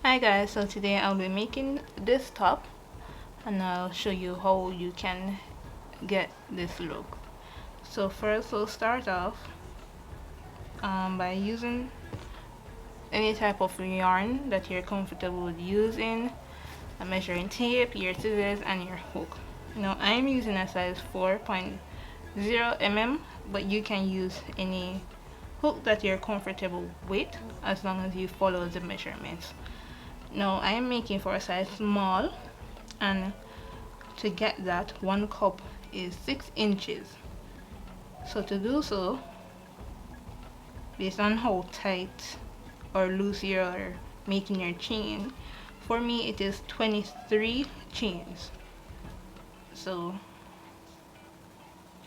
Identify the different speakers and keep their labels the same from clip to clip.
Speaker 1: Hi guys, so today I'll be making this top and I'll show you how you can get this look. So first we'll start off by using any type of yarn that you're comfortable with using, a measuring tape, your scissors and your hook. Now I'm using a size 4.0 mm, but you can use any hook that you're comfortable with as long as you follow the measurements. Now I am making for a size small, and to get that 1 cup is 6 inches. So to do so, based on how tight or loose you're making your chain, for me it is 23 chains. So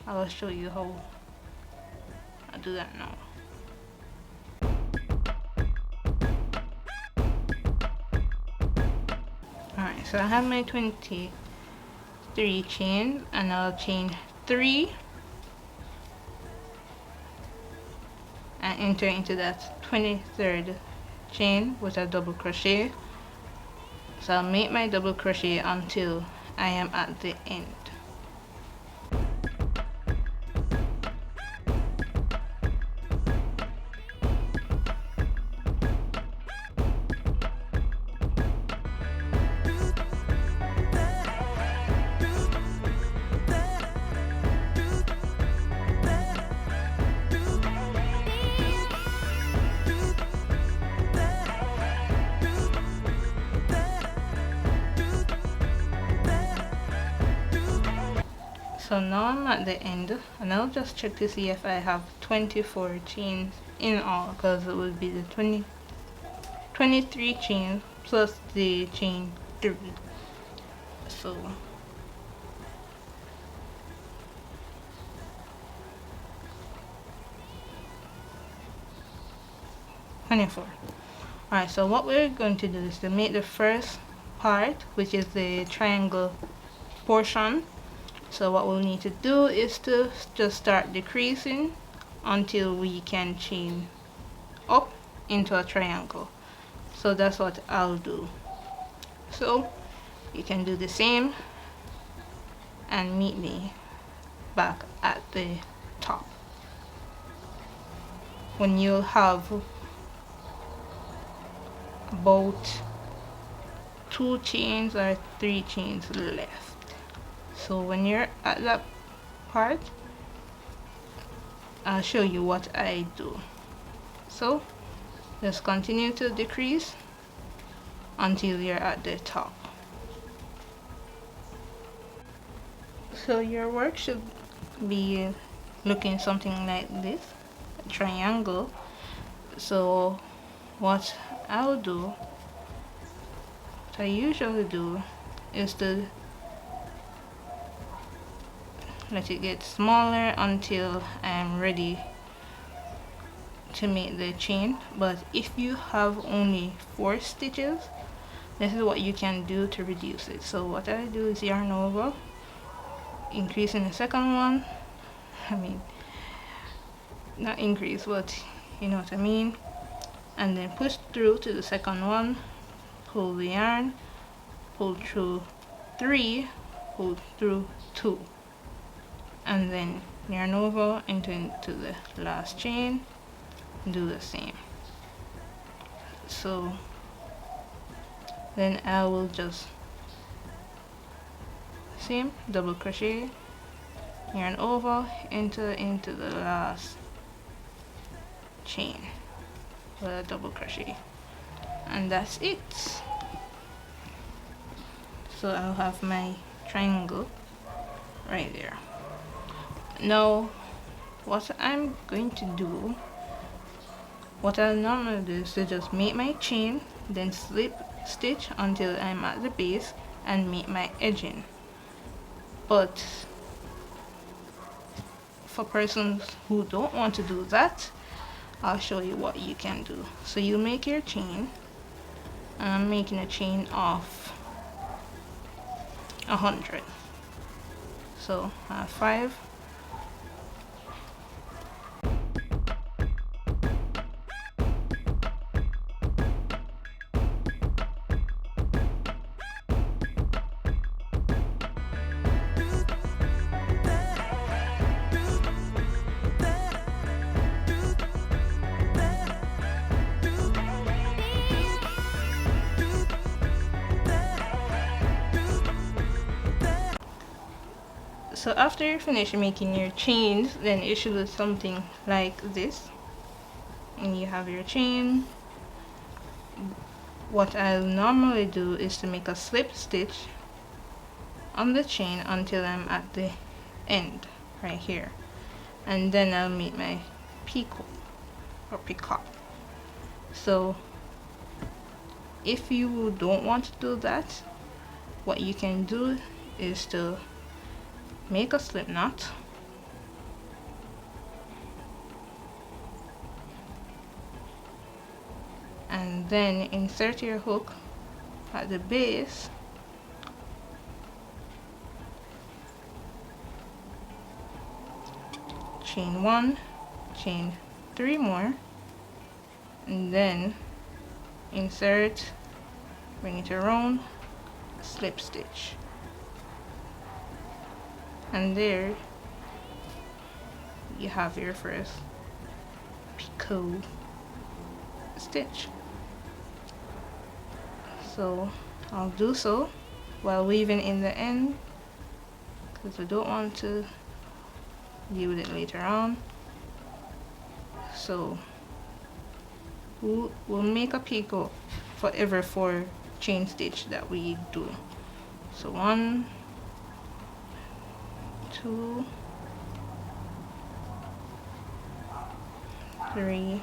Speaker 1: I'll show you how I do that now. Alright, so I have my 23 chains and I'll chain 3 and enter into that 23rd chain with a double crochet. So I'll make my double crochet until I am at the end. So now I'm at the end and I'll just check to see if I have 24 chains in all, because it would be the 23 chains plus the chain 3. So alright, so what we're going to do is to make the first part, which is the triangle portion. So what we'll need to do is to just start decreasing until we can chain up into a triangle. So that's what I'll do. So you can do the same and meet me back at the top when you'll have about 2 chains or 3 chains left. So when you're at that part, I'll show you what I do. So just continue to decrease until you're at the top. So your work should be looking something like this, a triangle. So what I'll do, what I usually do, is to let it get smaller until I'm ready to make the chain. But if you have only 4 stitches, this is what you can do to reduce it. So what I do is yarn over, increasing the second one, not increase, but you know what I mean, and then push through to the second one, pull the yarn, pull through 3, pull through 2, and then yarn over into the last chain, do the same. So then I will just same double crochet, yarn over into the last chain with a double crochet, and that's it. So I'll have my triangle right there. Now what I'm going to do, what I normally do, is to just make my chain, then slip stitch until I'm at the base and make my edging. But for persons who don't want to do that, I'll show you what you can do. So you make your chain, and I'm making a chain of 100. So I have 5, So after you finish making your chains, then it should look something like this. And you have your chain. What I'll normally do is to make a slip stitch on the chain until I'm at the end right here, and then I'll make my picot or picot. So if you don't want to do that, what you can do is to make a slip knot, and then insert your hook at the base, chain 1, chain 3 more, and then insert, bring it around, slip stitch, and there you have your first picot stitch. So I'll do so while weaving in the end, because I don't want to deal with it later on. So we'll make a picot for every 4 chain stitch that we do. So 1, 2, 3,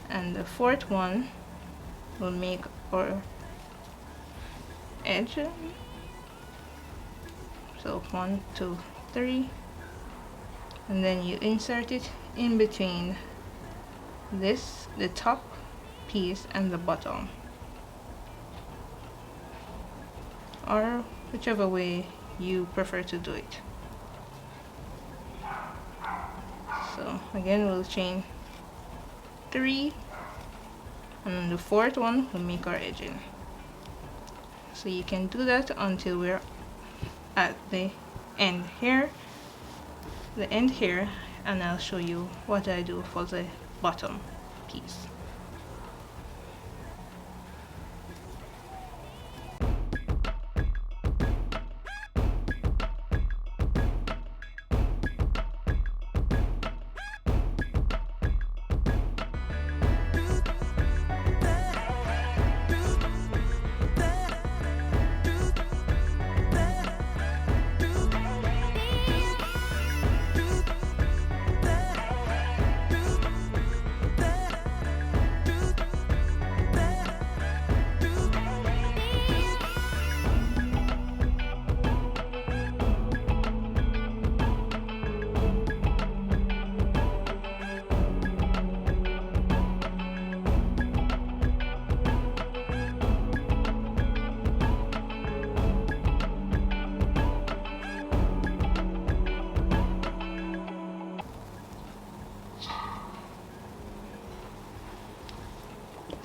Speaker 1: and the 4th one we'll make our edge. So 1, 2, 3, and then you insert it in between this, the top piece, and the bottom, or whichever way you prefer to do it. So again, we'll chain 3, and on the 4th one we'll make our edging. So you can do that until we're at the end here, and I'll show you what I do for the bottom piece.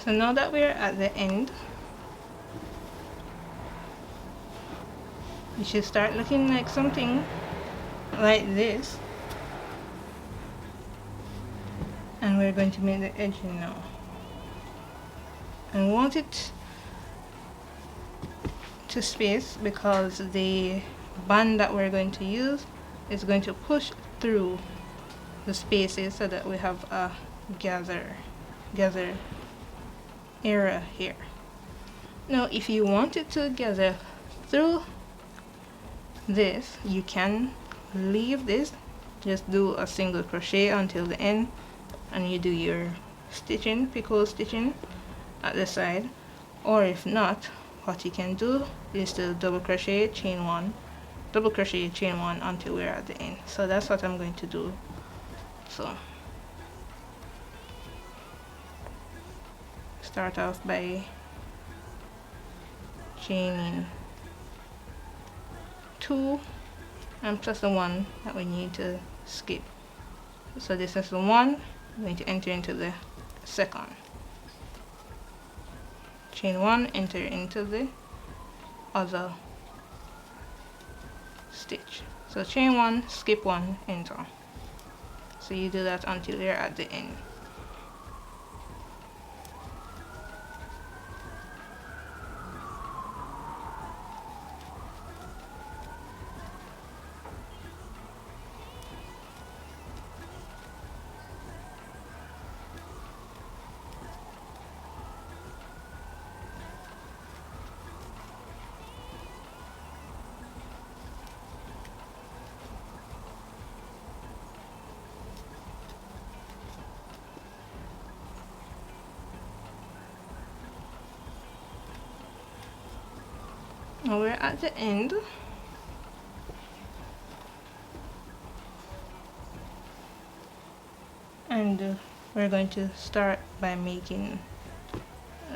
Speaker 1: So now that we're at the end, it should start looking like something like this, and we're going to make the edging now. And we want it to space because the band that we're going to use is going to push through the spaces so that we have a gather area here. Now if you want it to gather through this, you can leave this, just do a single crochet until the end, and you do your stitching, picot stitching at the side. Or if not, what you can do is to double crochet, chain 1, double crochet, chain 1 until we're at the end. So that's what I'm going to do. So start off by chaining 2 and plus the 1 that we need to skip. So this is the 1, I'm going to enter into the 2nd, chain 1, enter into the other stitch. So chain 1, skip 1, enter. So you do that until you're at the end. Now we're at the end, and we're going to start by making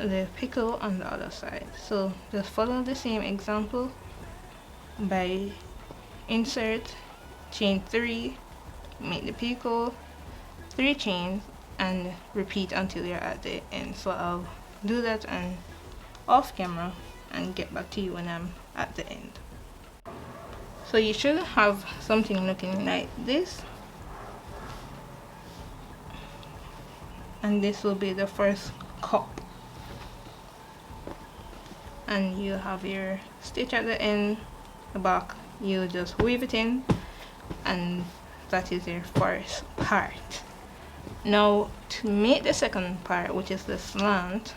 Speaker 1: the picot on the other side. So just follow the same example by insert, chain 3, make the picot, 3 chains, and repeat until you're at the end. So I'll do that and off camera and get back to you when I'm at the end. So you should have something looking like this, and this will be the first cup, and you have your stitch at the end. The back, you just weave it in, and that is your first part. Now to make the second part, which is the slant,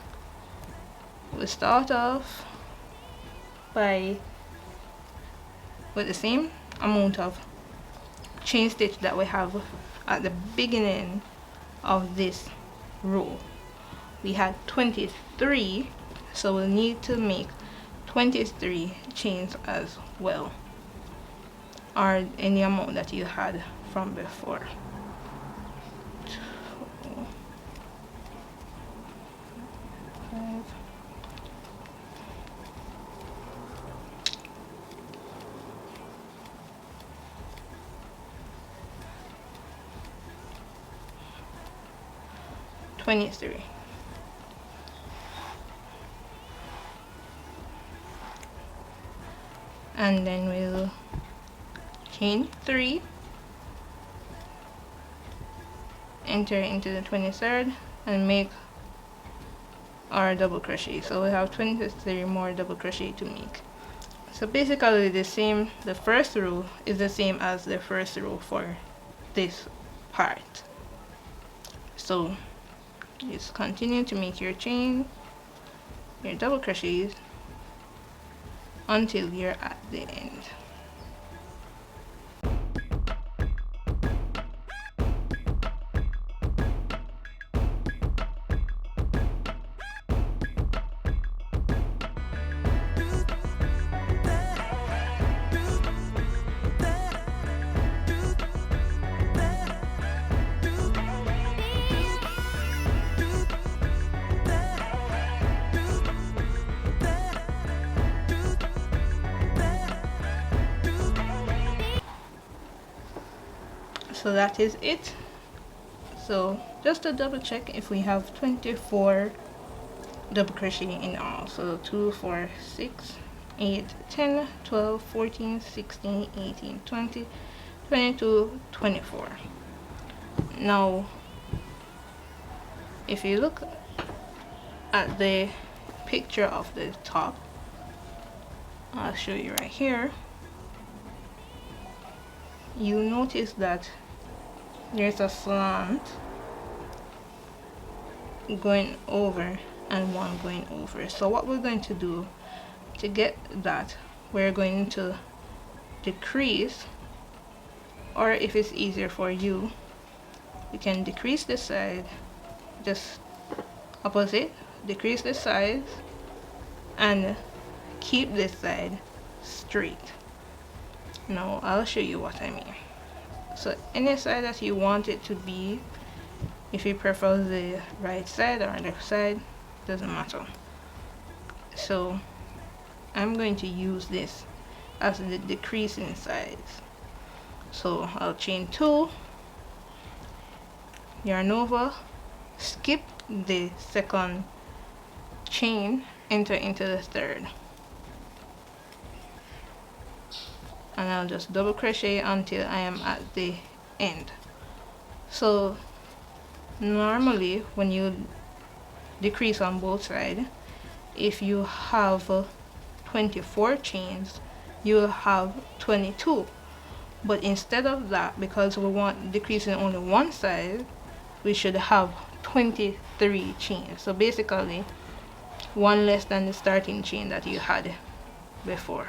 Speaker 1: we start off by with the same amount of chain stitch that we have at the beginning of this row. We had 23, so we'll need to make 23 chains as well, or any amount that you had from before. 23. And then we'll chain 3, enter into the 23rd, and make our double crochet. So we have 23 more double crochet to make. So basically the first row is the same as the first row for this part. So just continue to make your chain, your double crochets, until you're at the end. So that is it. So just to double check, if we have 24 double crochet in all, so 2 4 6 8 10 12 14 16 18 20 22 24. Now if you look at the picture of the top, I'll show you right here, you notice that there's a slant going over and one going over. So what we're going to do to get that, we're going to decrease, or if it's easier for you, you can decrease the side, just opposite, decrease the size and keep this side straight. Now I'll show you what I mean. So any side that you want it to be, if you prefer the right side or left side, doesn't matter. So I'm going to use this as the decreasing size. So I'll chain 2, yarn over, skip the second chain, enter into the third, and I'll just double crochet until I am at the end. So normally when you decrease on both sides, if you have 24 chains, you'll have 22, but instead of that, because we want decreasing only one side, we should have 23 chains. So basically one less than the starting chain that you had before.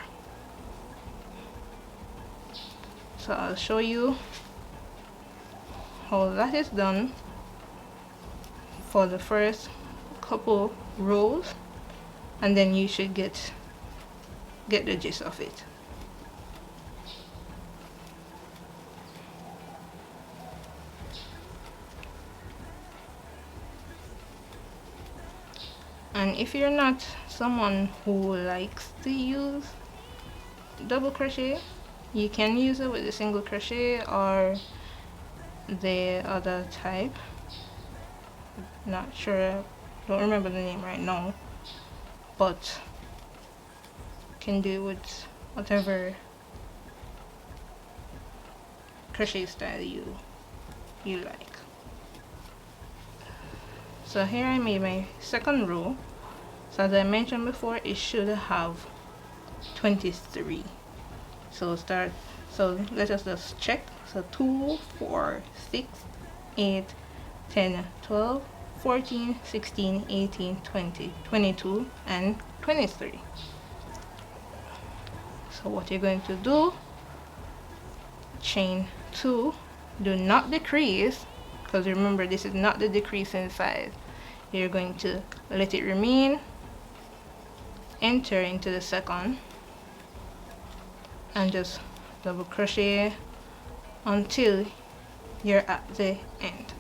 Speaker 1: So I'll show you how that is done for the first couple rows, and then you should get get the gist of it. And if you're not someone who likes to use double crochet, you can use it with a single crochet or the other type. Not sure, don't remember the name right now, but can do it with whatever crochet style you like. So here I made my second row. So as I mentioned before, it should have 23. So let us just check. So 2, 4, 6, 8, 10, 12, 14, 16, 18, 20, 22, and 23. So what you're going to do, chain 2, do not decrease, because remember this is not the decreasing size. You're going to let it remain, enter into the second, and just double crochet until you're at the end.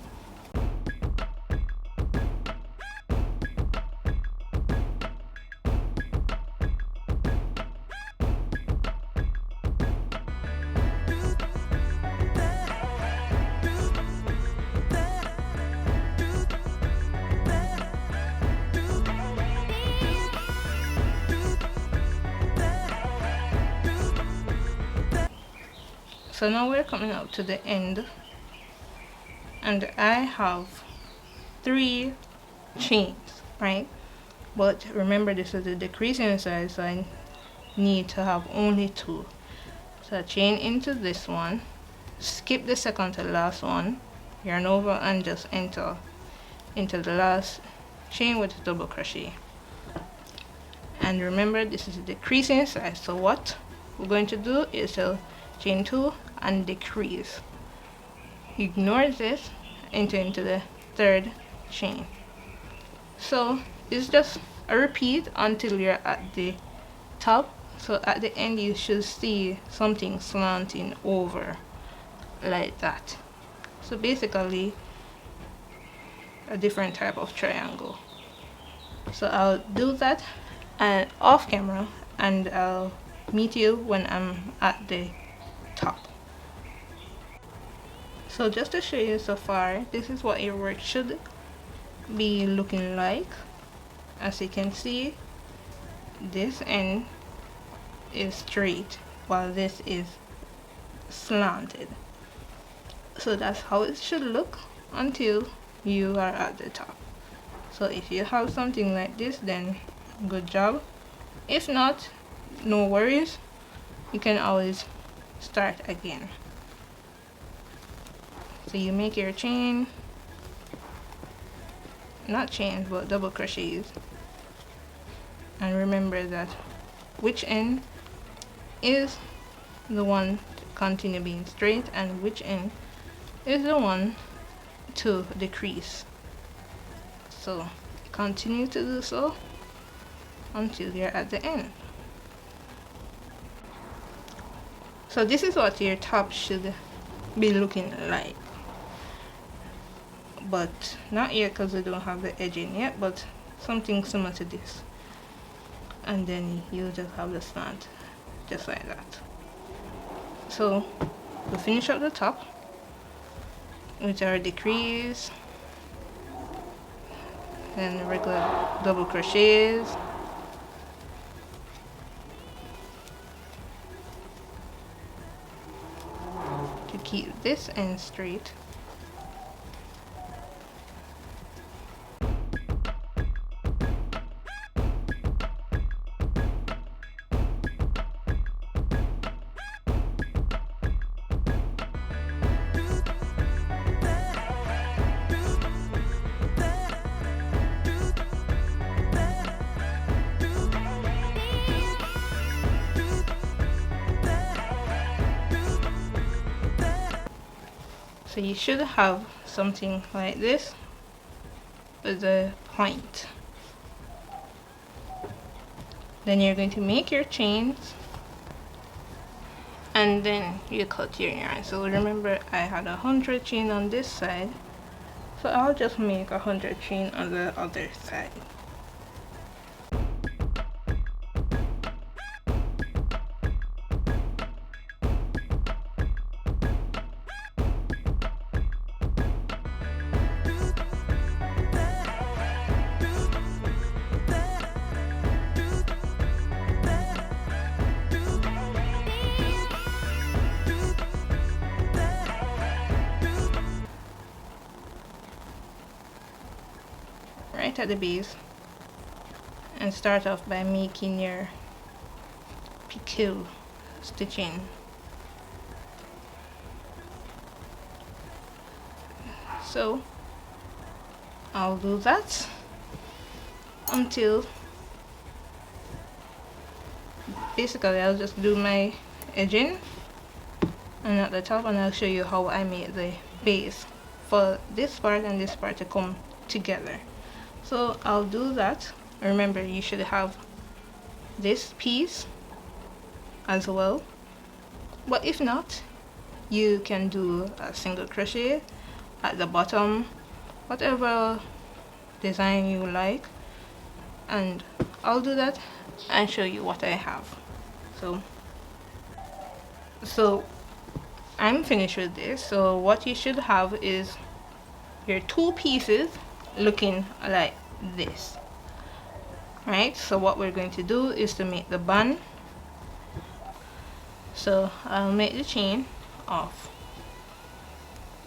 Speaker 1: So now we're coming up to the end, and I have 3 chains, right? But remember this is a decreasing size, so I need to have only 2. So I chain into this one, skip the second to the last one, yarn over and just enter into the last chain with a double crochet. And remember this is a decreasing size, so what we're going to do is to chain 2 and decrease. Ignore this, enter into the 3rd chain. So it's just a repeat until you're at the top. So at the end you should see something slanting over like that. So basically a different type of triangle. So I'll do that and off camera, and I'll meet you when I'm at the top. So just to show you so far, this is what your work should be looking like. As you can see, this end is straight while this is slanted. So that's how it should look until you are at the top. So if you have something like this, then good job. If not, no worries, you can always start again. So you make your chain, not chains but double crochets, and remember that which end is the one to continue being straight and which end is the one to decrease. So continue to do so until you're at the end. So this is what your top should be looking like, but not yet because we don't have the edging yet, but something similar to this. And then you just have the slant just like that. So we'll finish up the top with our decrease, then regular double crochets, to keep this end straight. So you should have something like this with a point. Then you're going to make your chains, and then you cut your yarn. So remember, I had 100 chain on this side, so I'll just make 100 chain on the other side. Right at the base, and start off by making your picot stitching. So I'll do that until basically I'll just do my edging and at the top, and I'll show you how I made the base for this part and this part to come together. So I'll do that. Remember, you should have this piece as well, but if not, you can do a single crochet at the bottom, whatever design you like, and I'll do that and show you what I have. So I'm finished with this. So what you should have is your two pieces looking like this, right? So what we're going to do is to make the bun. So I'll make the chain off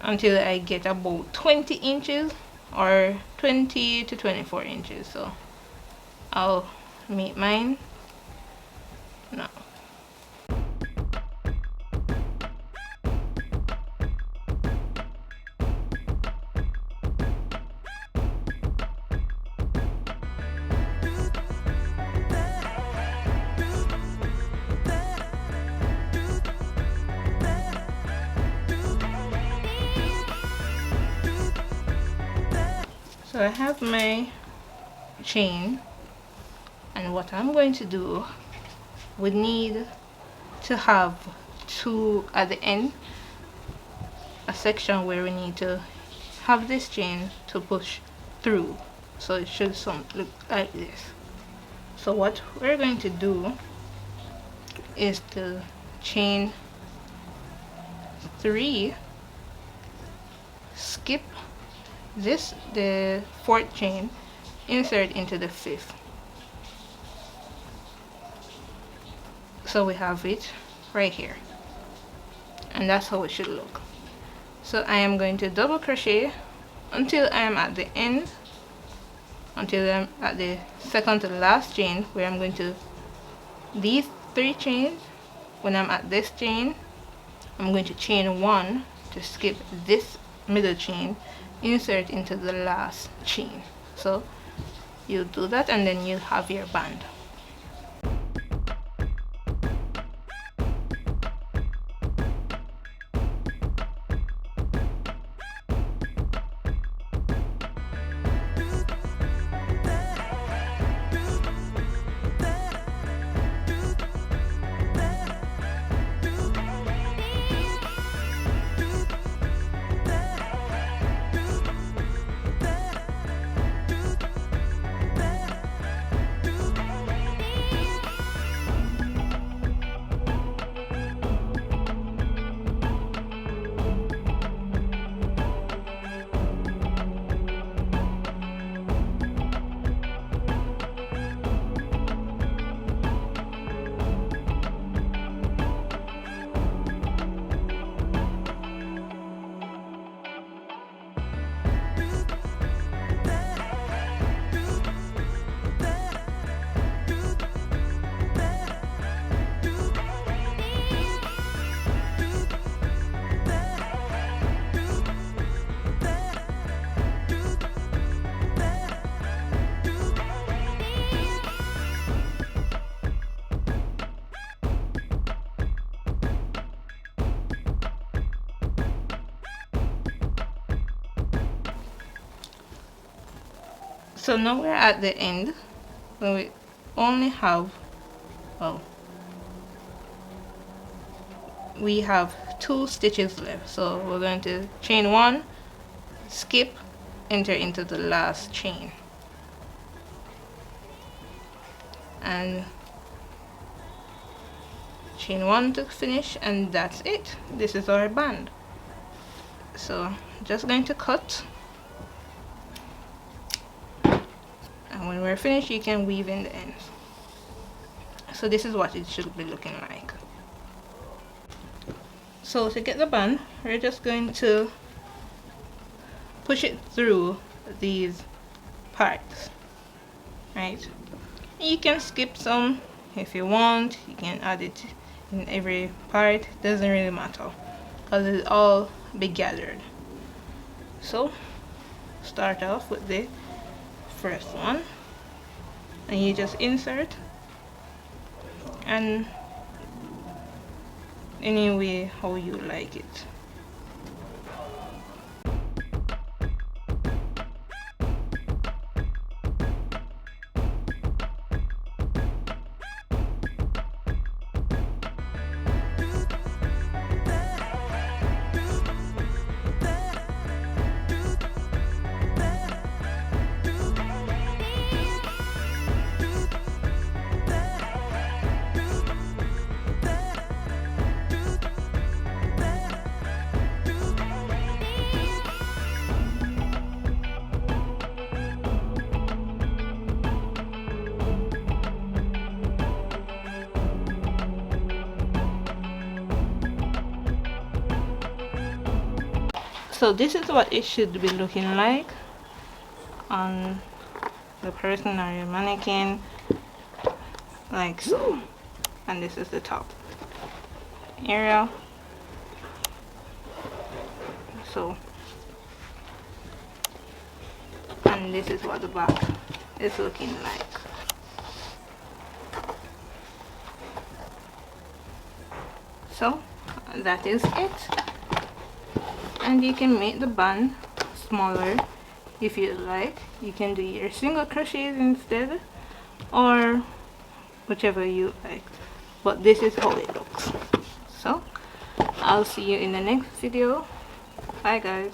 Speaker 1: until I get about 20 inches or 20 to 24 inches. So I'll make mine now. So I have my chain, and what I'm going to do, we need to have two at the end, a section where we need to have this chain to push through, so it should look like this. So what we're going to do is to chain 3, skip this, the 4th chain, insert into the 5th. So we have it right here, and that's how it should look. So I am going to double crochet until I am at the end, until I'm at the second to the last chain, where I'm going to, these 3 chains, when I'm at this chain, I'm going to chain 1 to skip this middle chain, insert into the last chain. So you do that, and then you have your band. So now we're at the end, when we only have well, we have 2 stitches left, so we're going to chain 1, skip, enter into the last chain, and chain 1 to finish, and that's it. This is our band. So just going to cut, and when we're finished you can weave in the ends. So this is what it should be looking like. So to get the band, we're just going to push it through these parts, right? You can skip some if you want, you can add it in every part, doesn't really matter because it's all be gathered. So start off with the first one, and you just insert, and any way how you like it. So this is what it should be looking like on the person or your mannequin, like so. And this is the top area. So, and this is what the back is looking like. So that is it. And you can make the band smaller if you like. You can do your single crochets instead, or whichever you like, but this is how it looks. So I'll see you in the next video. Bye guys.